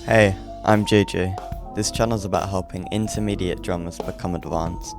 Hey, I'm JJ. This channel is about helping intermediate drummers become advanced.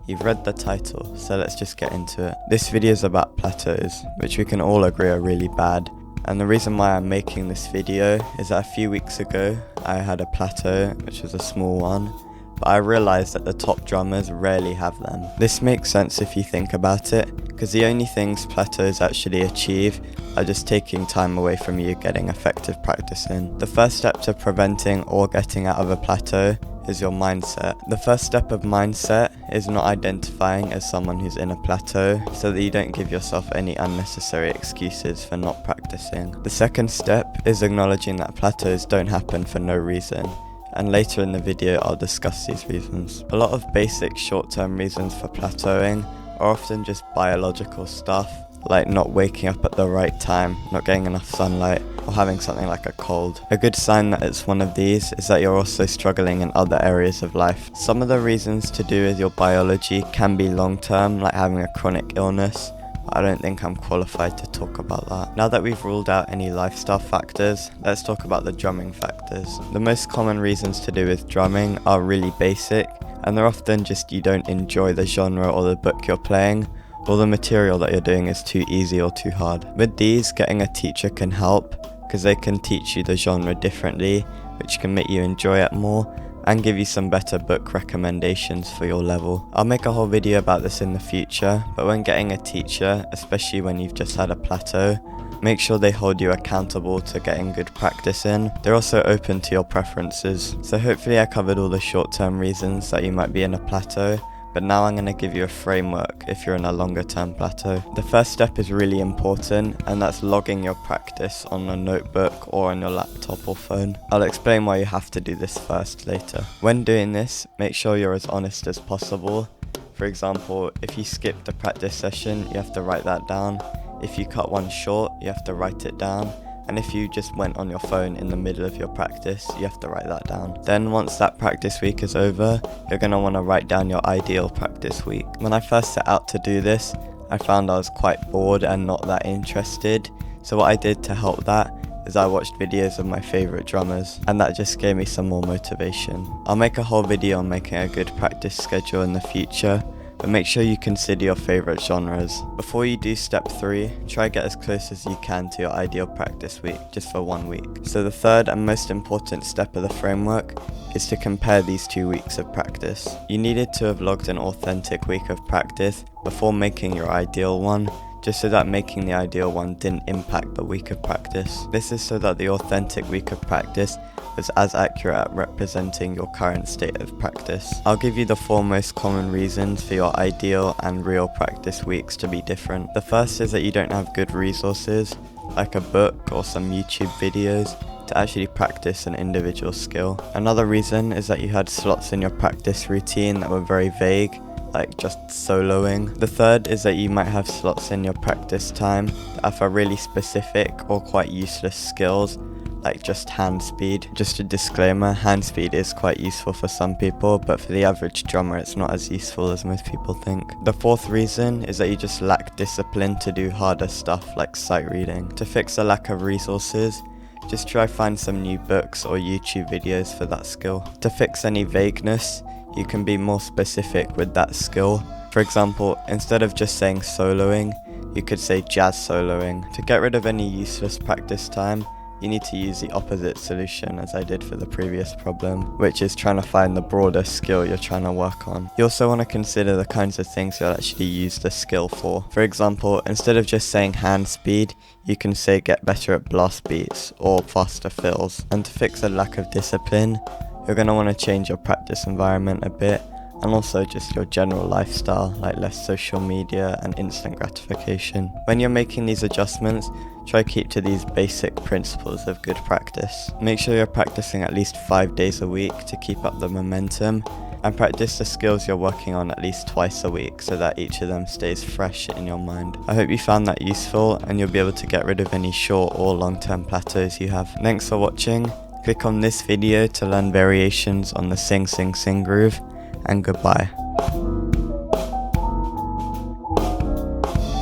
You've read the title, so let's just get into it. This video is about plateaus, which we can all agree are really bad. And the reason why I'm making this video is that a few weeks ago, I had a plateau, which was a small one, but I realized that the top drummers rarely have them. This makes sense if you think about it, because the only things plateaus actually achieve are just taking time away from you getting effective practice in. The first step to preventing or getting out of a plateau is your mindset. The first step of mindset is not identifying as someone who's in a plateau so that you don't give yourself any unnecessary excuses for not practicing. The second step is acknowledging that plateaus don't happen for no reason. And later in the video I'll discuss these reasons. A lot of basic short-term reasons for plateauing are often just biological stuff, like not waking up at the right time, not getting enough sunlight, or having something like a cold. A good sign that it's one of these is that you're also struggling in other areas of life. Some of the reasons to do with your biology can be long-term, like having a chronic illness. I don't think I'm qualified to talk about that. Now that we've ruled out any lifestyle factors, let's talk about the drumming factors. The most common reasons to do with drumming are really basic, and they're often just you don't enjoy the genre or the book you're playing, or the material that you're doing is too easy or too hard. With these, getting a teacher can help, because they can teach you the genre differently, which can make you enjoy it more, and give you some better book recommendations for your level. I'll make a whole video about this in the future, but when getting a teacher, especially when you've just had a plateau, make sure they hold you accountable to getting good practice in. They're also open to your preferences. So hopefully I covered all the short-term reasons that you might be in a plateau, but now I'm going to give you a framework if you're in a longer term plateau. The first step is really important, and that's logging your practice on a notebook or on your laptop or phone. I'll explain why you have to do this first later. When doing this, make sure you're as honest as possible. For example, if you skipped a practice session, you have to write that down. If you cut one short, you have to write it down. And if you just went on your phone in the middle of your practice, you have to write that down. Then once that practice week is over, you're going to want to write down your ideal practice week. When I first set out to do this, I found I was quite bored and not that interested. So what I did to help that is I watched videos of my favourite drummers, and that just gave me some more motivation. I'll make a whole video on making a good practice schedule in the future, but make sure you consider your favourite genres. Before you do step 3, try get as close as you can to your ideal practice week, just for 1 week. So the third and most important step of the framework is to compare these 2 weeks of practice. You needed to have logged an authentic week of practice before making your ideal one, just so that making the ideal one didn't impact the week of practice. This is so that the authentic week of practice is as accurate at representing your current state of practice. I'll give you the 4 most common reasons for your ideal and real practice weeks to be different. The first is that you don't have good resources, like a book or some YouTube videos, to actually practice an individual skill. Another reason is that you had slots in your practice routine that were very vague, like just soloing. The third is that you might have slots in your practice time that are for really specific or quite useless skills, like just hand speed. Just a disclaimer, hand speed is quite useful for some people, but for the average drummer it's not as useful as most people think. The fourth reason is that you just lack discipline to do harder stuff like sight reading. To fix the lack of resources, just try find some new books or YouTube videos for that skill. To fix any vagueness, you can be more specific with that skill. For example, instead of just saying soloing, you could say jazz soloing. To get rid of any useless practice time, you need to use the opposite solution as I did for the previous problem, which is trying to find the broader skill you're trying to work on. You also want to consider the kinds of things you'll actually use the skill for. For example, instead of just saying hand speed, you can say get better at blast beats or faster fills. And to fix a lack of discipline, you're going to want to change your practice environment a bit, and also just your general lifestyle, like less social media and instant gratification. When you're making these adjustments, try keep to these basic principles of good practice. Make sure you're practicing at least 5 days a week to keep up the momentum, and practice the skills you're working on at least twice a week so that each of them stays fresh in your mind. I hope you found that useful, and you'll be able to get rid of any short or long-term plateaus you have. Thanks for watching. Click on this video to learn variations on the sing sing sing groove, and goodbye.